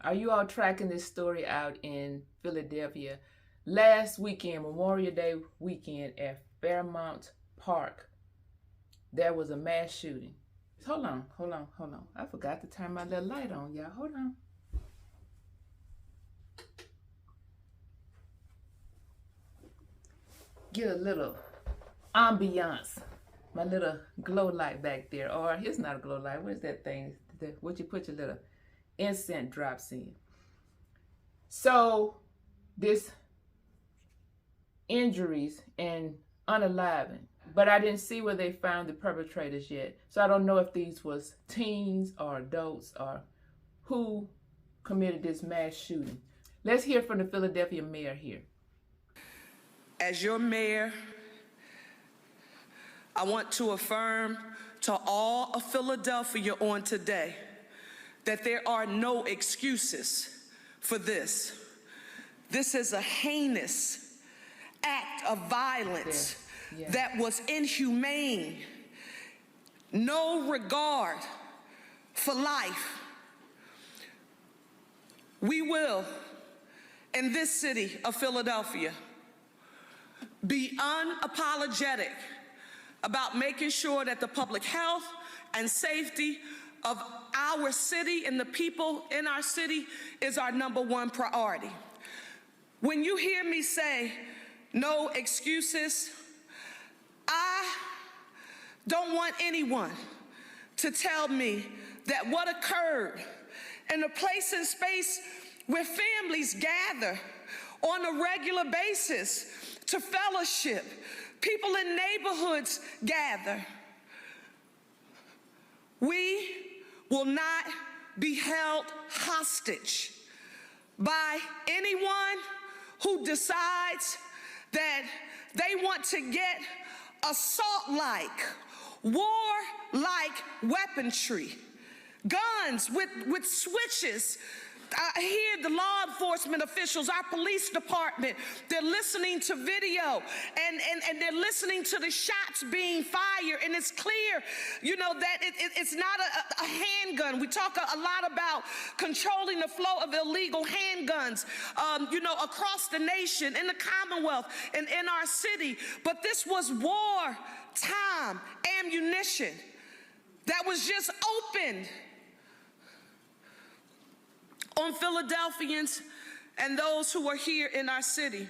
Are you all tracking this story out in Philadelphia? Last weekend, Memorial Day weekend at Fairmount Park, there was a mass shooting. Hold on. I forgot to turn my little light on, y'all. Hold on. Get a little ambiance. My little glow light back there. Or it's not a glow light. What is that thing? What you put your little incense drops in. So this injuries and unalived, but I didn't see where they found the perpetrators yet. So I don't know if these was teens or adults or who committed this mass shooting. Let's hear from the Philadelphia mayor here. As your mayor, I want to affirm to all of Philadelphia on today that there are no excuses for this. This is a heinous act of violence that was inhumane, no regard for life. We will, in this city of Philadelphia, be unapologetic about making sure that the public health and safety of our city and the people in our city is our #1 priority. When you hear me say no excuses, I don't want anyone to tell me that what occurred in a place and space where families gather on a regular basis to fellowship, people in neighborhoods gather. We will not be held hostage by anyone who decides that they want to get assault-like, war-like weaponry, guns with switches. I hear the law enforcement officials, our police department, they're listening to video and they're listening to the shots being fired, and it's clear, that it's not a handgun. We talk a lot about controlling the flow of illegal handguns, across the nation, in the Commonwealth, and in our city. But this was war-time ammunition that was just opened on Philadelphians and those who are here in our city.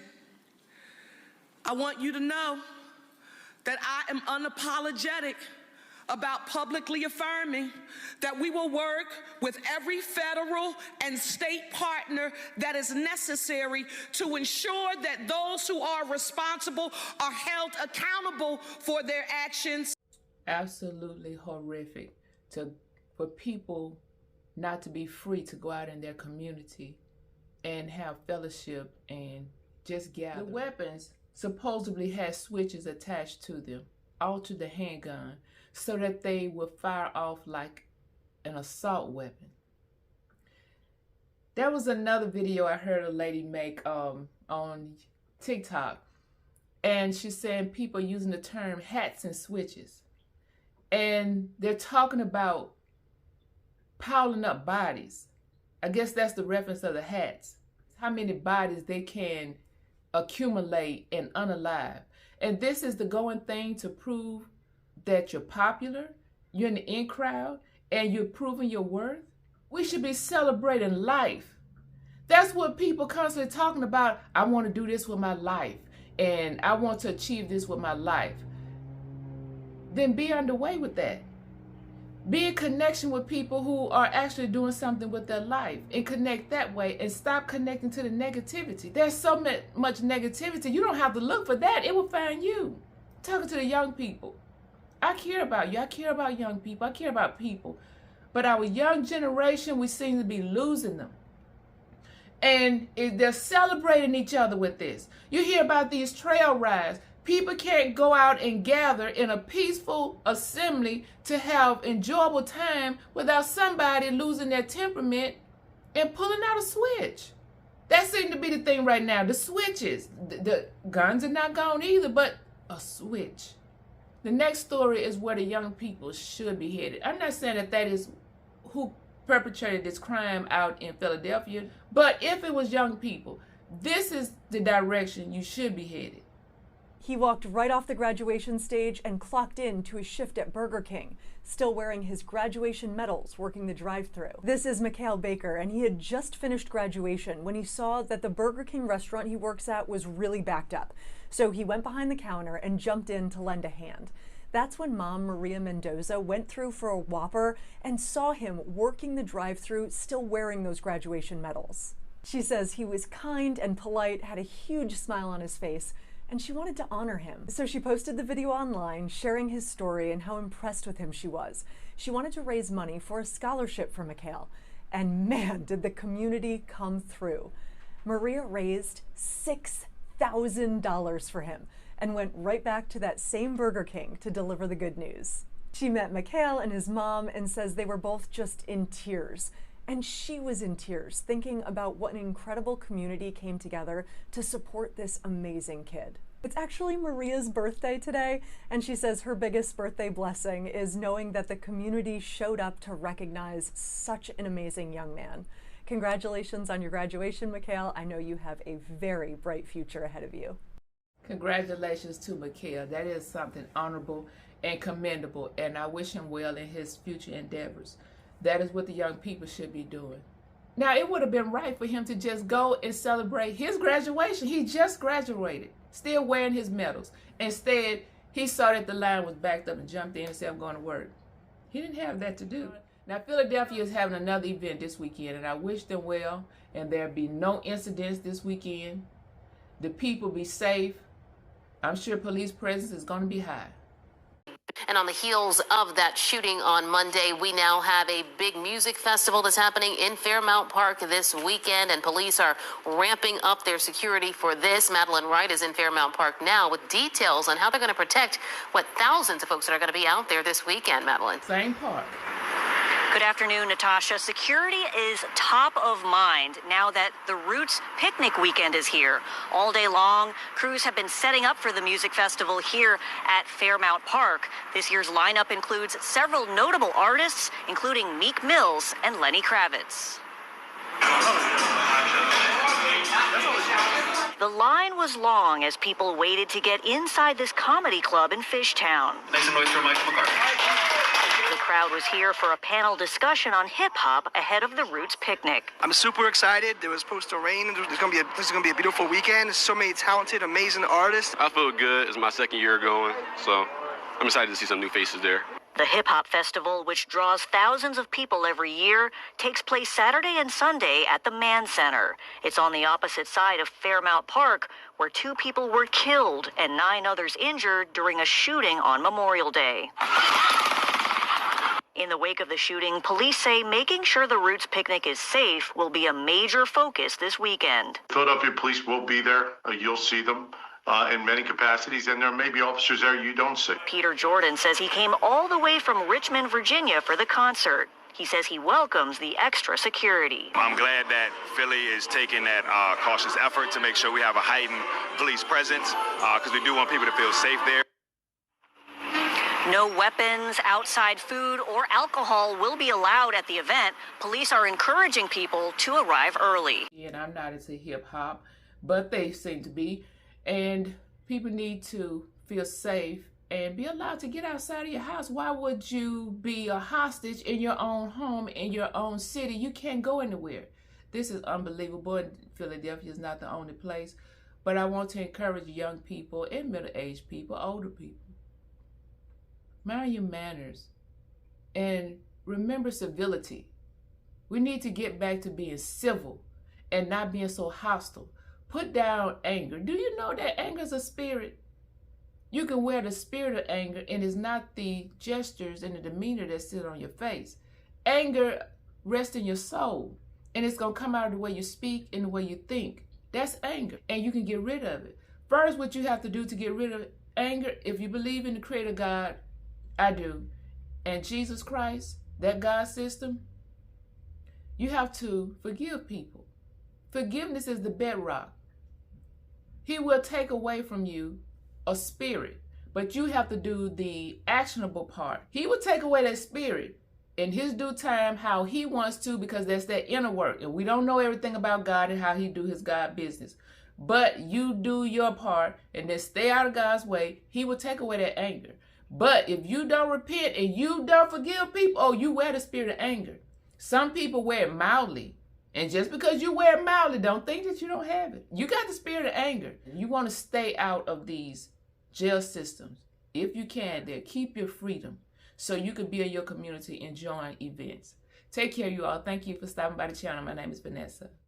I want you to know that I am unapologetic about publicly affirming that we will work with every federal and state partner that is necessary to ensure that those who are responsible are held accountable for their actions. Absolutely horrific for people not to be free to go out in their community and have fellowship and just gather. The weapons supposedly had switches attached to them, altered the handgun, so that they would fire off like an assault weapon. There was another video I heard a lady make on TikTok, and she's saying people using the term hats and switches. And they're talking about piling up bodies. I guess that's the reference of the hats. How many bodies they can accumulate and unalive. And this is the going thing to prove that you're popular, you're in the in crowd, and you're proving your worth. We should be celebrating life. That's what people constantly talking about. I want to do this with my life, and I want to achieve this with my life. Then be underway with that. Be in connection with people who are actually doing something with their life, and connect that way, and stop connecting to the negativity. There's so much negativity. You don't have to look for that. It will find you. Talking to the young people. I care about you. I care about young people. I care about people. But our young generation, we seem to be losing them. And they're celebrating each other with this. You hear about these trail rides. People can't go out and gather in a peaceful assembly to have enjoyable time without somebody losing their temperament and pulling out a switch. That seems to be the thing right now. The switches. The guns are not gone either, but a switch. The next story is where the young people should be headed. I'm not saying that is who perpetrated this crime out in Philadelphia. But if it was young people, this is the direction you should be headed. He walked right off the graduation stage and clocked in to his shift at Burger King, still wearing his graduation medals, working the drive-thru. This is Mikhail Baker, and he had just finished graduation when he saw that the Burger King restaurant he works at was really backed up. So he went behind the counter and jumped in to lend a hand. That's when Mom Maria Mendoza went through for a Whopper and saw him working the drive-thru, still wearing those graduation medals. She says he was kind and polite, had a huge smile on his face, and she wanted to honor him. So she posted the video online, sharing his story and how impressed with him she was. She wanted to raise money for a scholarship for Mikhail. And man, did the community come through. Maria raised $6,000 for him and went right back to that same Burger King to deliver the good news. She met Mikhail and his mom and says they were both just in tears. And she was in tears, thinking about what an incredible community came together to support this amazing kid. It's actually Maria's birthday today, and she says her biggest birthday blessing is knowing that the community showed up to recognize such an amazing young man. Congratulations on your graduation, Mikhail. I know you have a very bright future ahead of you. Congratulations to Mikhail. That is something honorable and commendable, and I wish him well in his future endeavors. That is what the young people should be doing. Now, it would have been right for him to just go and celebrate his graduation. He just graduated, still wearing his medals. Instead, he saw that the line was backed up and jumped in and said, I'm going to work. He didn't have that to do. Now, Philadelphia is having another event this weekend, and I wish them well, and there'll be no incidents this weekend. The people be safe. I'm sure police presence is going to be high. And on the heels of that shooting on Monday, we now have a big music festival that's happening in Fairmount Park this weekend, and police are ramping up their security for this. Madeline Wright is in Fairmount Park now with details on how they're going to protect what thousands of folks that are going to be out there this weekend. Madeline. Same park. Good afternoon, Natasha. Security is top of mind now that the Roots picnic weekend is here. All day long, crews have been setting up for the music festival here at Fairmount Park. This year's lineup includes several notable artists, including Meek Mills and Lenny Kravitz. The line was long as people waited to get inside this comedy club in Fishtown. Make some noise for Michael McCarthy. The crowd was here for a panel discussion on hip-hop ahead of the Roots picnic. I'm super excited. It was supposed to rain. This is gonna be a beautiful weekend. There's so many talented, amazing artists. I feel good. It's my second year going, so I'm excited to see some new faces there. The hip-hop festival, which draws thousands of people every year, takes place Saturday and Sunday at the Mann Center. It's on the opposite side of Fairmount Park, where 2 people were killed and 9 others injured during a shooting on Memorial Day. In the wake of the shooting, police say making sure the Roots picnic is safe will be a major focus this weekend. Philadelphia police will be there. You'll see them in many capacities, and there may be officers there you don't see. Peter Jordan says he came all the way from Richmond, Virginia for the concert. He says he welcomes the extra security. I'm glad that Philly is taking that cautious effort to make sure we have a heightened police presence because we do want people to feel safe there. No weapons, outside food, or alcohol will be allowed at the event. Police are encouraging people to arrive early. And I'm not into hip hop, but they seem to be. And people need to feel safe and be allowed to get outside of your house. Why would you be a hostage in your own home, in your own city? You can't go anywhere. This is unbelievable. And Philadelphia is not the only place. But I want to encourage young people and middle-aged people, older people. Mind your manners and remember civility. We need to get back to being civil and not being so hostile. Put down anger. Do you know that anger is a spirit? You can wear the spirit of anger, and it's not the gestures and the demeanor that sit on your face. Anger rests in your soul, and it's going to come out of the way you speak and the way you think. That's anger, and you can get rid of it. First, what you have to do to get rid of anger, if you believe in the Creator God, I do, and Jesus Christ, that God system, you have to forgive people. Forgiveness is the bedrock. He will take away from you a spirit, but you have to do the actionable part. He will take away that spirit, in his due time how he wants to, because that's that inner work. And we don't know everything about God and how he do his God business. But you do your part and then stay out of God's way. He will take away that anger. But if you don't repent and you don't forgive people, oh, you wear the spirit of anger. Some people wear it mildly. And just because you wear it mildly, don't think that you don't have it. You got the spirit of anger. You want to stay out of these jail systems. If you can, then keep your freedom so you can be in your community enjoying events. Take care, you all. Thank you for stopping by the channel. My name is Vanessa.